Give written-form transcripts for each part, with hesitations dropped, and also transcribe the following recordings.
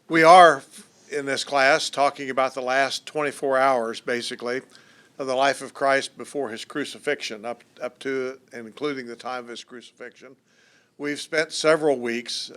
We are, in this class, talking about the last 24 hours, basically, of the life of Christ before his crucifixion, up to and including the time of his crucifixion. We've spent several weeks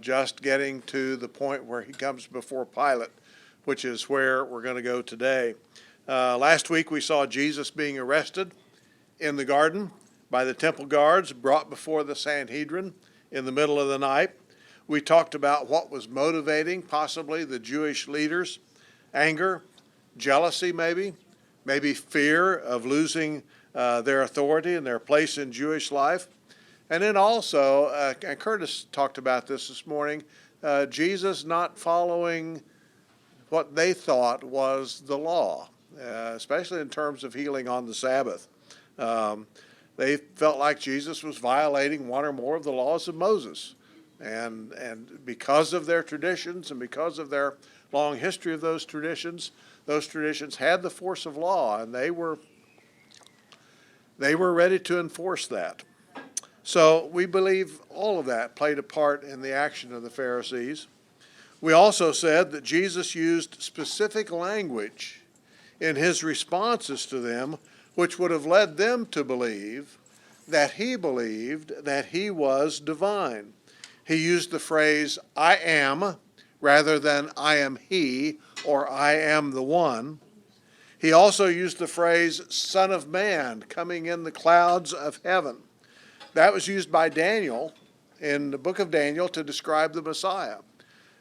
just getting to the point where he comes before Pilate, which is where we're going to go today. Last week we saw Jesus being arrested in the garden by the temple guards, brought before the Sanhedrin in the middle of the night. We talked about what was motivating possibly the Jewish leaders: anger, jealousy maybe fear of losing their authority and their place in Jewish life. And then also, and Curtis talked about this morning, Jesus not following what they thought was the law, especially in terms of healing on the Sabbath. They felt like Jesus was violating one or more of the laws of Moses. And because of their traditions and because of their long history of those traditions had the force of law, and they were ready to enforce that. So we believe all of that played a part in the action of the Pharisees. We also said that Jesus used specific language in his responses to them, which would have led them to believe that he believed that he was divine. He used the phrase, "I am," rather than "I am he" or "I am the one." He also used the phrase, "Son of Man," coming in the clouds of heaven. That was used by Daniel in the book of Daniel to describe the Messiah.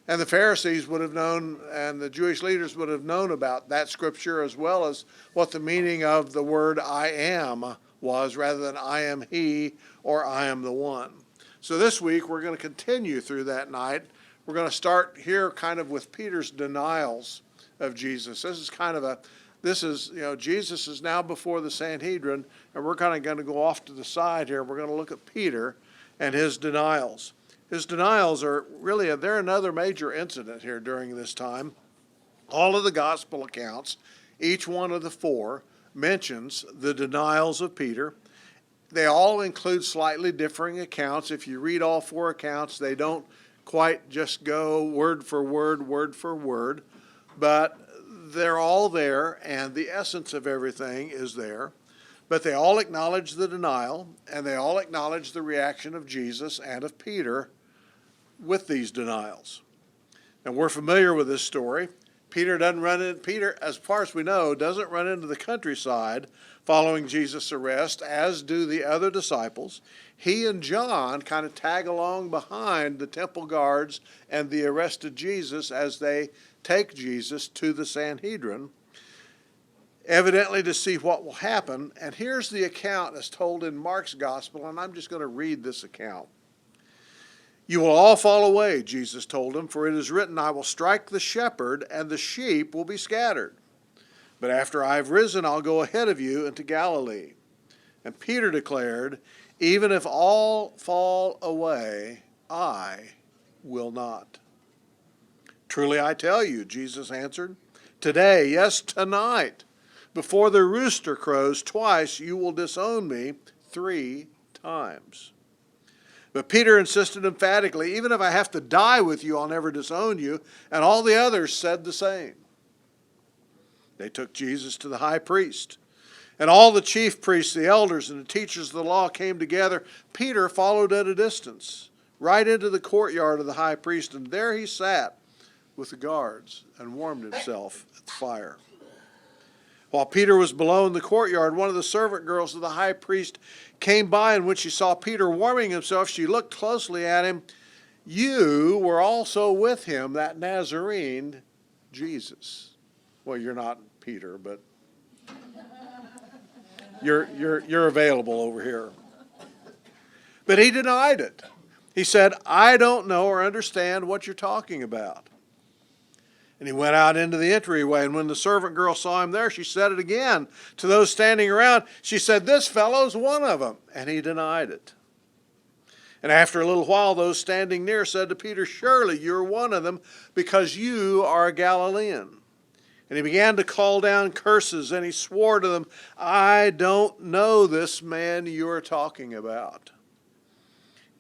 And the Pharisees would have known, and the Jewish leaders would have known about that scripture, as well as what the meaning of the word "I am" was, rather than "I am he" or "I am the one." So this week we're going to continue through that night. We're going to start here kind of with Peter's denials of Jesus. Jesus is now before the Sanhedrin, and we're kind of going to go off to the side here. We're going to look at Peter and his denials. His denials are really, they're another major incident here during this time. All of the gospel accounts, each one of the four, mentions the denials of Peter. They all include slightly differing accounts. If you read all four accounts, they don't quite just go word for word, but they're all there, and the essence of everything is there. But they all acknowledge the denial, and they all acknowledge the reaction of Jesus and of Peter with these denials. And we're familiar with this story. Peter, as far as we know, doesn't run into the countryside following Jesus' arrest, as do the other disciples. He and John kind of tag along behind the temple guards and the arrested Jesus as they take Jesus to the Sanhedrin, evidently to see what will happen. And here's the account as told in Mark's gospel, and I'm just going to read this account. "You will all fall away," Jesus told them, "for it is written, 'I will strike the shepherd, and the sheep will be scattered.' But after I have risen, I'll go ahead of you into Galilee." And Peter declared, "Even if all fall away, I will not." "Truly I tell you," Jesus answered, "today, yes, tonight, before the rooster crows twice, you will disown me 3 times. But Peter insisted emphatically, "Even if I have to die with you, I'll never disown you." And all the others said the same. They took Jesus to the high priest. And all the chief priests, the elders, and the teachers of the law came together. Peter followed at a distance, right into the courtyard of the high priest, and there he sat with the guards and warmed himself at the fire. While Peter was below in the courtyard, one of the servant girls of the high priest came by, and when she saw Peter warming himself, she looked closely at him. "You were also with him, that Nazarene, Jesus." Well, you're not Peter, but you're available over here. But he denied it. He said, "I don't know or understand what you're talking about." And he went out into the entryway, and when the servant girl saw him there, she said it again to those standing around. She said, "This fellow's one of them." And he denied it. And after a little while, those standing near said to Peter, "Surely you're one of them, because you are a Galilean." And he began to call down curses, and he swore to them, "I don't know this man you're talking about."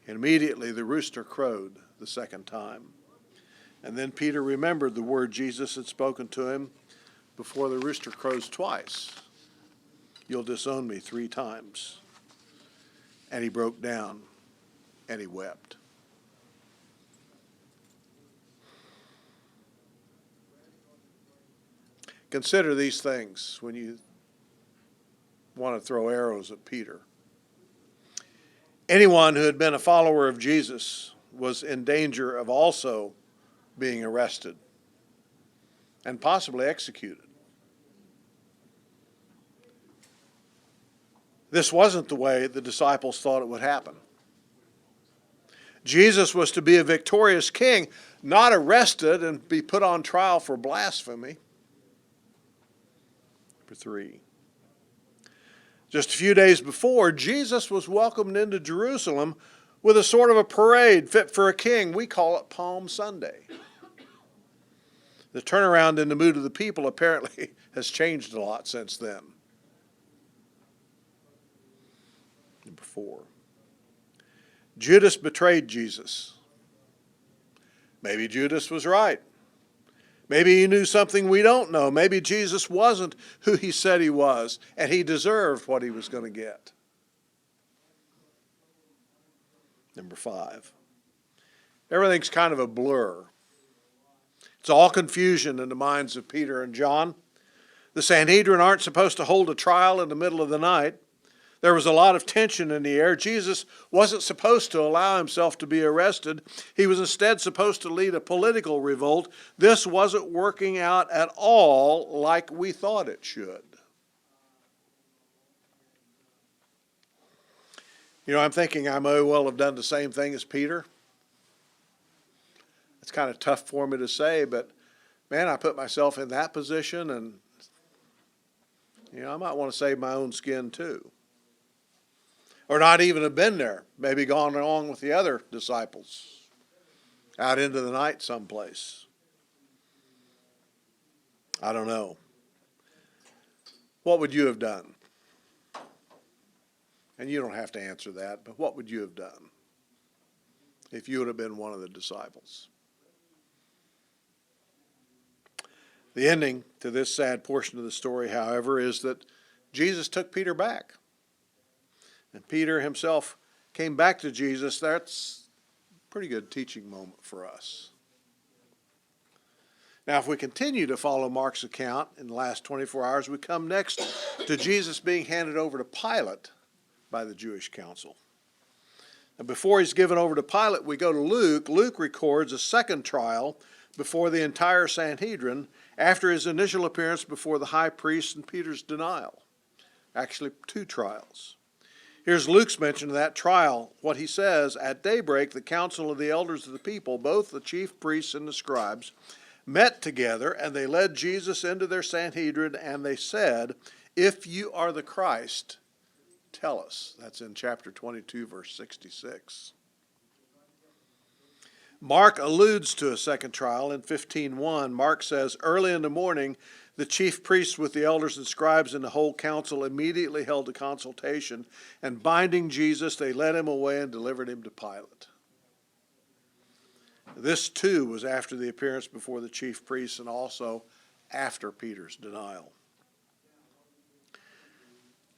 And immediately the rooster crowed the second time. And then Peter remembered the word Jesus had spoken to him, before the rooster crows twice, you'll disown me 3 times. And he broke down and he wept. Consider these things when you want to throw arrows at Peter. Anyone who had been a follower of Jesus was in danger of also being arrested and possibly executed. This wasn't the way the disciples thought it would happen. Jesus was to be a victorious king, not arrested and be put on trial for blasphemy. Number 3. Just a few days before, Jesus was welcomed into Jerusalem with a sort of a parade fit for a king. We call it Palm Sunday. The turnaround in the mood of the people apparently has changed a lot since then. Number 4. Judas betrayed Jesus. Maybe Judas was right. Maybe he knew something we don't know. Maybe Jesus wasn't who he said he was, and he deserved what he was going to get. Number 5. Everything's kind of a blur. It's all confusion in the minds of Peter and John. The Sanhedrin aren't supposed to hold a trial in the middle of the night. There was a lot of tension in the air. Jesus wasn't supposed to allow himself to be arrested. He was instead supposed to lead a political revolt. This wasn't working out at all like we thought it should. You know, I'm thinking I may well have done the same thing as Peter. It's kind of tough for me to say, but man, I put myself in that position, and you know, I might want to save my own skin too. Or not even have been there, maybe gone along with the other disciples out into the night someplace. I don't know. What would you have done? And you don't have to answer that, but what would you have done if you would have been one of the disciples? The ending to this sad portion of the story, however, is that Jesus took Peter back. And Peter himself came back to Jesus. That's a pretty good teaching moment for us. Now, if we continue to follow Mark's account in the last 24 hours, we come next to Jesus being handed over to Pilate by the Jewish council. And before he's given over to Pilate, we go to Luke. Luke records a second trial before the entire Sanhedrin after his initial appearance before the high priest and Peter's denial. Actually, 2 trials. Here's Luke's mention of that trial. What he says, at daybreak, the council of the elders of the people, both the chief priests and the scribes, met together, and they led Jesus into their Sanhedrin, and they said, if you are the Christ, tell us. That's in chapter 22, verse 66. Mark alludes to a second trial in 15:1. Mark says, early in the morning, the chief priests with the elders and scribes and the whole council immediately held a consultation, and binding Jesus, they led him away and delivered him to Pilate. This too was after the appearance before the chief priests and also after Peter's denial.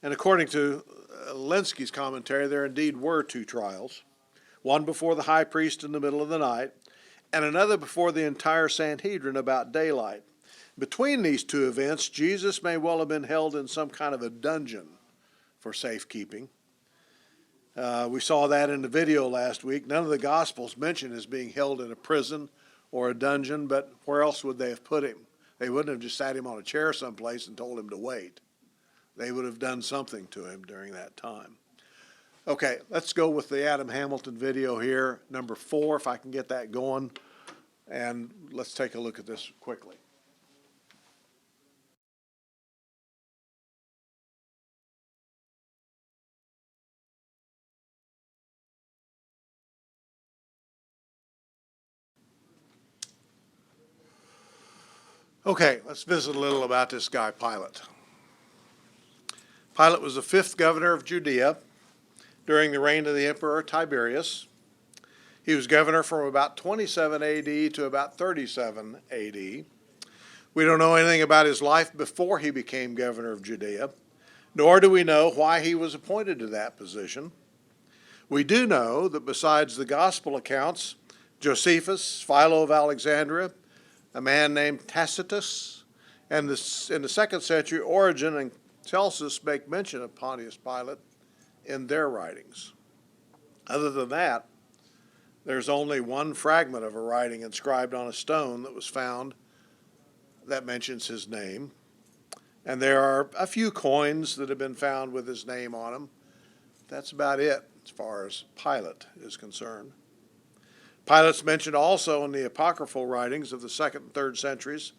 And according to Lenski's commentary, there indeed were 2 trials, one before the high priest in the middle of the night, and another before the entire Sanhedrin about daylight. Between these 2 events, Jesus may well have been held in some kind of a dungeon for safekeeping. We saw that in the video last week. None of the Gospels mention his being held in a prison or a dungeon, but where else would they have put him? They wouldn't have just sat him on a chair someplace and told him to wait. They would have done something to him during that time. Okay, let's go with the Adam Hamilton video here, number 4, if I can get that going. And let's take a look at this quickly. Okay, let's visit a little about this guy, Pilate. Pilate was the 5th governor of Judea during the reign of the Emperor Tiberius. He was governor from about 27 AD to about 37 AD. We don't know anything about his life before he became governor of Judea, nor do we know why he was appointed to that position. We do know that besides the gospel accounts, Josephus, Philo of Alexandria, a man named Tacitus, and in the second century, Origen and Celsus make mention of Pontius Pilate in their writings. Other than that, there's only one fragment of a writing inscribed on a stone that was found that mentions his name. And there are a few coins that have been found with his name on them. That's about it as far as Pilate is concerned. Pilate's mentioned also in the apocryphal writings of the second and third centuries.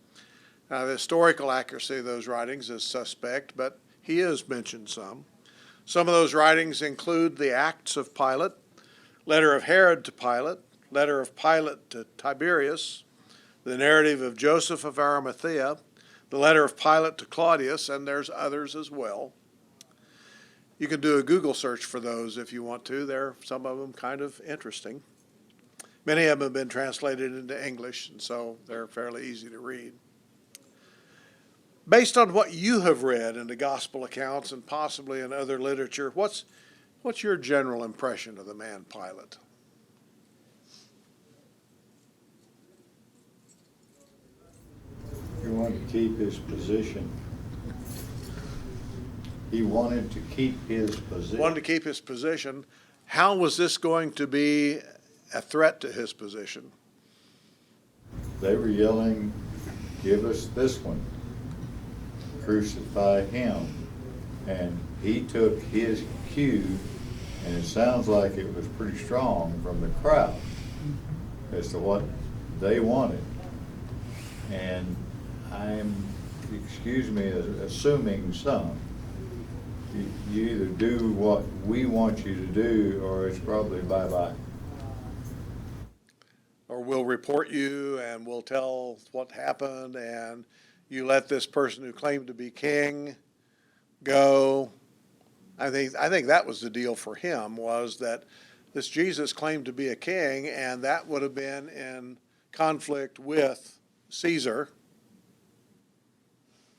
The historical accuracy of those writings is suspect, but he is mentioned some. Some of those writings include the Acts of Pilate, letter of Herod to Pilate, letter of Pilate to Tiberius, the narrative of Joseph of Arimathea, the letter of Pilate to Claudius, and there's others as well. You can do a Google search for those if you want to. There are some of them kind of interesting. Many of them have been translated into English, and so they're fairly easy to read. Based on what you have read in the gospel accounts and possibly in other literature, what's your general impression of the man Pilate? He wanted to keep his position. He wanted to keep his position. Wanted to keep his position. How was this going to be a threat to his position? They were yelling, "Give us this one. Crucify him." And he took his cue, and it sounds like it was pretty strong from the crowd as to what they wanted. And I'm, excuse me, assuming some. You either do what we want you to do, or it's probably bye-bye. Or we'll report you and we'll tell what happened, and you let this person who claimed to be king go. I think that was the deal for him, was that this Jesus claimed to be a king, and that would have been in conflict with Caesar.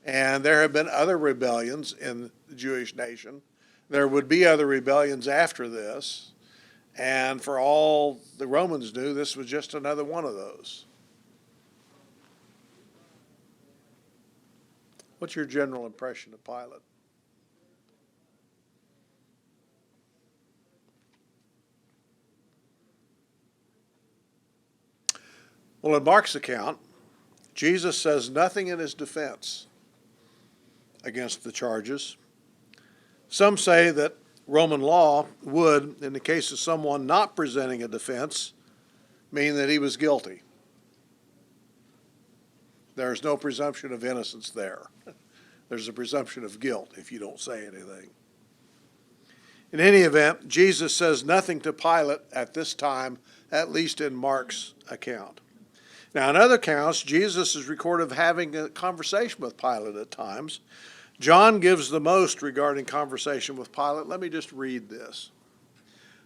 And there have been other rebellions in the Jewish nation. There would be other rebellions after this. And for all the Romans knew, this was just another one of those. What's your general impression of Pilate? Well, in Mark's account, Jesus says nothing in his defense against the charges. Some say that Roman law would, in the case of someone not presenting a defense, mean that he was guilty. There's no presumption of innocence there. There's a presumption of guilt if you don't say anything. In any event, Jesus says nothing to Pilate at this time, at least in Mark's account. Now, in other accounts, Jesus is recorded of having a conversation with Pilate at times. John gives the most regarding conversation with Pilate. Let me just read this.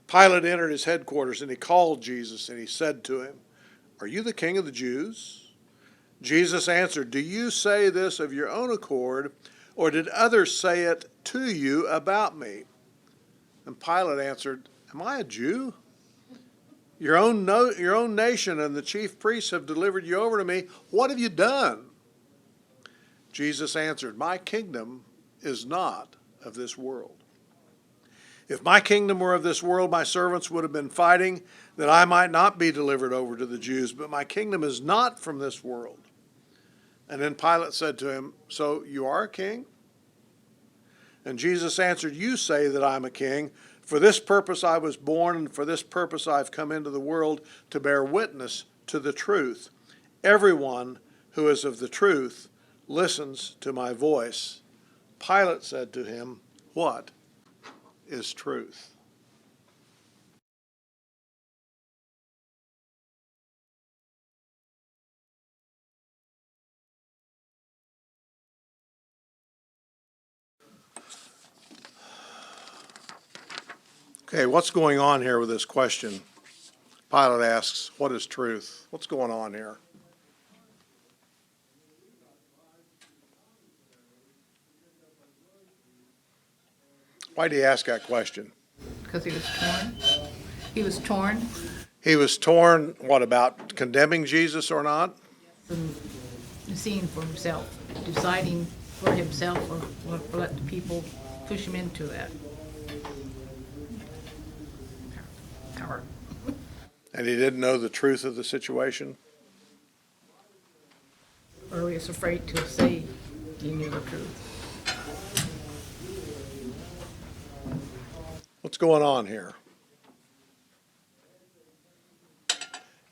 Pilate entered his headquarters, and he called Jesus, and he said to him, "Are you the king of the Jews?" Jesus answered, "Do you say this of your own accord, or did others say it to you about me?" And Pilate answered, "Am I a Jew? Your own nation and the chief priests have delivered you over to me. What have you done?" Jesus answered, "My kingdom is not of this world. If my kingdom were of this world, my servants would have been fighting that I might not be delivered over to the Jews, but my kingdom is not from this world." And then Pilate said to him, "So you are a king?" And Jesus answered, "You say that I'm a king. For this purpose I was born, and for this purpose I've come into the world, to bear witness to the truth. Everyone who is of the truth listens to my voice." Pilate said to him, "What is truth?" Okay, what's going on here with this question? Pilate asks, what is truth? What's going on here? Why did he ask that question? Because he was torn. He was torn He was torn, what, about condemning Jesus or not? from seeing for himself, deciding for himself, or let the people push him into that power. And he didn't know the truth of the situation? Or he was afraid to say he knew the truth. What's going on here?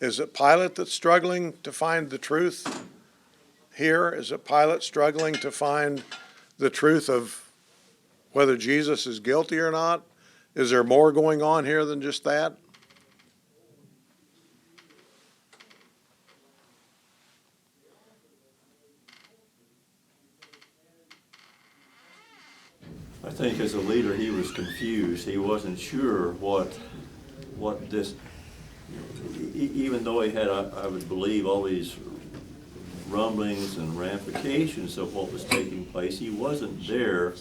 Is it Pilate that's struggling to find the truth here? Is it Pilate struggling to find the truth of whether Jesus is guilty or not? Is there more going on here than just that? I think as a leader, he was confused. He wasn't sure what this, even though he had, I would believe, all these rumblings and ramifications of what was taking place, he wasn't there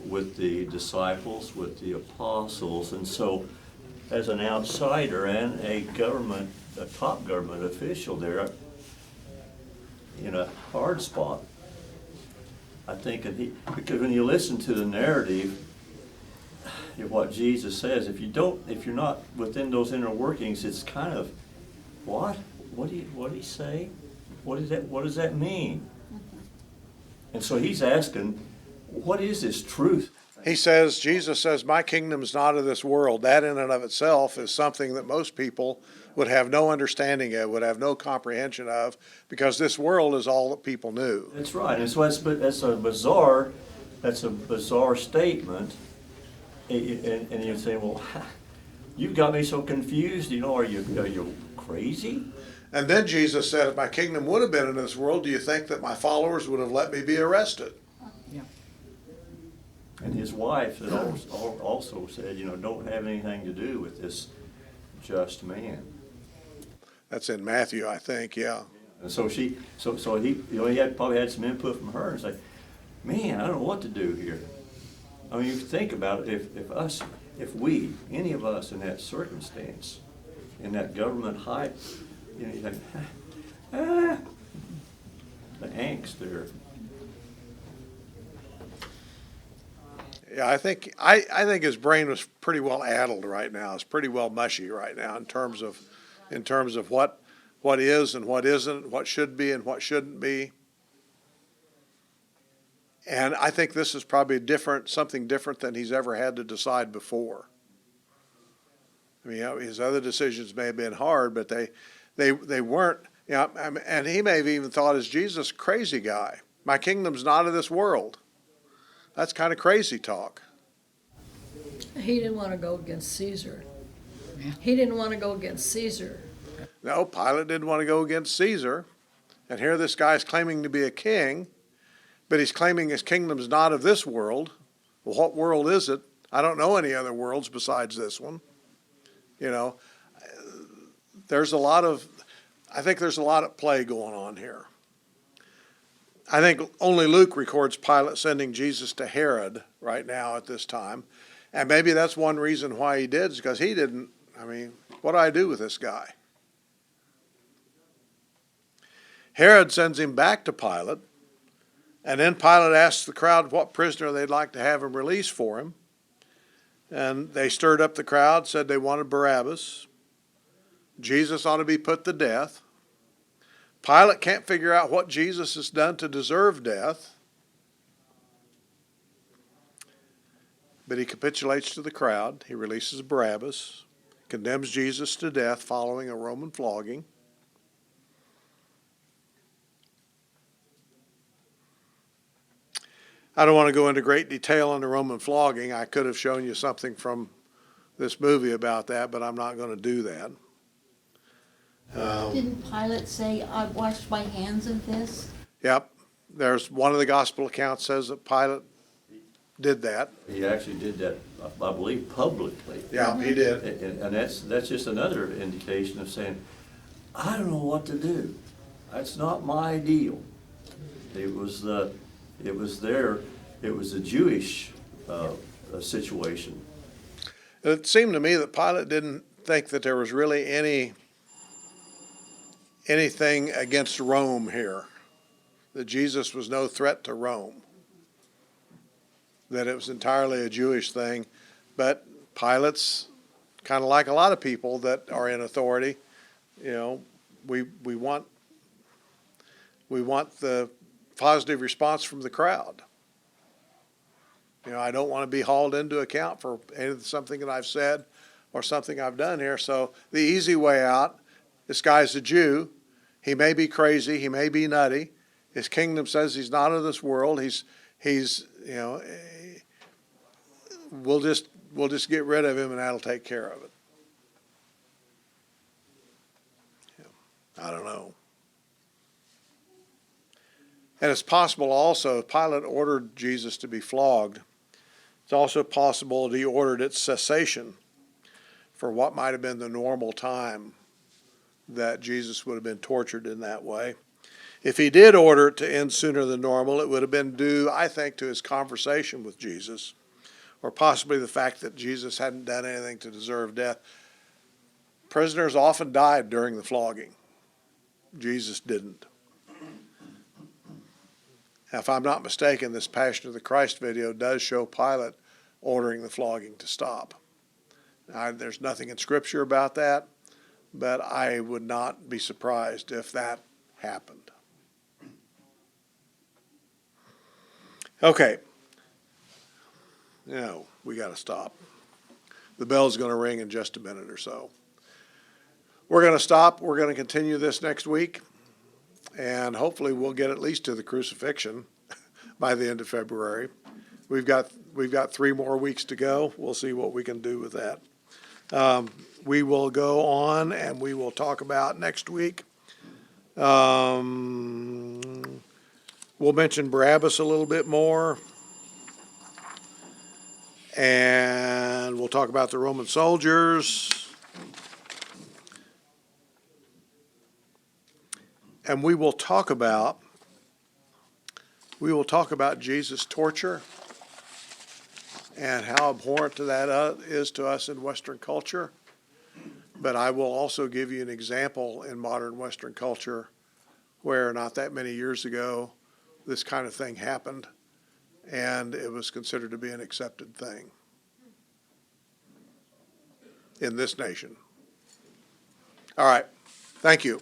with the disciples, with the apostles. And so as an outsider and a top government official there, in a hard spot, I think, because when you listen to the narrative of what Jesus says, if you're not within those inner workings, it's kind of, what did he say? What does that mean? And so he's asking, what is this truth? Jesus says, my kingdom's not of this world. That in and of itself is something that most people would have no understanding of, would have no comprehension of, because this world is all that people knew. That's right. And so that's a bizarre statement. And you're saying, well, you've got me so confused, are you crazy? And then Jesus said, if my kingdom would have been in this world, do you think that my followers would have let me be arrested? Yeah. And his wife had also said, don't have anything to do with this just man. That's in Matthew, I think, yeah. And so he probably had some input from her and say, man, I don't know what to do here. I mean, you think about it, if any of us in that circumstance, in that government hype, you think, the angst there. Yeah, I think his brain was pretty well addled right now. It's pretty well mushy right now in terms of what is and what isn't, what should be and what shouldn't be. And I think this is probably something different than he's ever had to decide before. I mean, his other decisions may have been hard, but they weren't. And he may have even thought, is Jesus a crazy guy? My kingdom's not of this world. That's kind of crazy talk. He didn't want to go against Caesar. Yeah. He didn't want to go against Caesar. No, Pilate didn't want to go against Caesar. And here this guy's claiming to be a king, but he's claiming his kingdom's not of this world. Well, what world is it? I don't know any other worlds besides this one. I think there's a lot of play going on here. I think only Luke records Pilate sending Jesus to Herod right now at this time. And maybe that's one reason why he did, is because he didn't, what do I do with this guy? Herod sends him back to Pilate, and then Pilate asks the crowd what prisoner they'd like to have him release for him. And they stirred up the crowd, said they wanted Barabbas. Jesus ought to be put to death. Pilate can't figure out what Jesus has done to deserve death. But he capitulates to the crowd. He releases Barabbas, condemns Jesus to death following a Roman flogging. I don't want to go into great detail on the Roman flogging. I could have shown you something from this movie about that, but I'm not going to do that. Didn't Pilate say, I washed my hands of this? Yep. There's one of the gospel accounts says that Pilate did that. He actually did that, I believe, publicly. Yeah, he did. And that's just another indication of saying, I don't know what to do. That's not my deal. It was a Jewish situation. It seemed to me that Pilate didn't think that there was really anything against Rome here, that Jesus was no threat to Rome, that it was entirely a Jewish thing. But Pilate's kind of like a lot of people that are in authority. You know, we want the positive response from the crowd. You know, I don't want to be hauled into account for something that I've said or something I've done here. So the easy way out, this guy's a Jew. He may be crazy. He may be nutty. His kingdom says he's not of this world. He's you know, we'll just get rid of him and that'll take care of it. Yeah, I don't know. And it's possible also, Pilate ordered Jesus to be flogged. It's also possible that he ordered its cessation for what might have been the normal time that Jesus would have been tortured in that way. If he did order it to end sooner than normal, it would have been due, I think, to his conversation with Jesus, or possibly the fact that Jesus hadn't done anything to deserve death. Prisoners often died during the flogging. Jesus didn't. Now, if I'm not mistaken, this Passion of the Christ video does show Pilate ordering the flogging to stop. Now, there's nothing in Scripture about that, but I would not be surprised if that happened. Okay. No, we got to stop. The bell's going to ring in just a minute or so. We're going to stop. We're going to continue this next week. And hopefully we'll get at least to the crucifixion by the end of February. We've got 3 more weeks to go. We'll see what we can do with that. We will go on and we will talk about next week. We'll mention Barabbas a little bit more. And we'll talk about the Roman soldiers. And we will talk about Jesus' torture and how abhorrent that is to us in Western culture. But I will also give you an example in modern Western culture where not that many years ago this kind of thing happened and it was considered to be an accepted thing in this nation. All right. Thank you.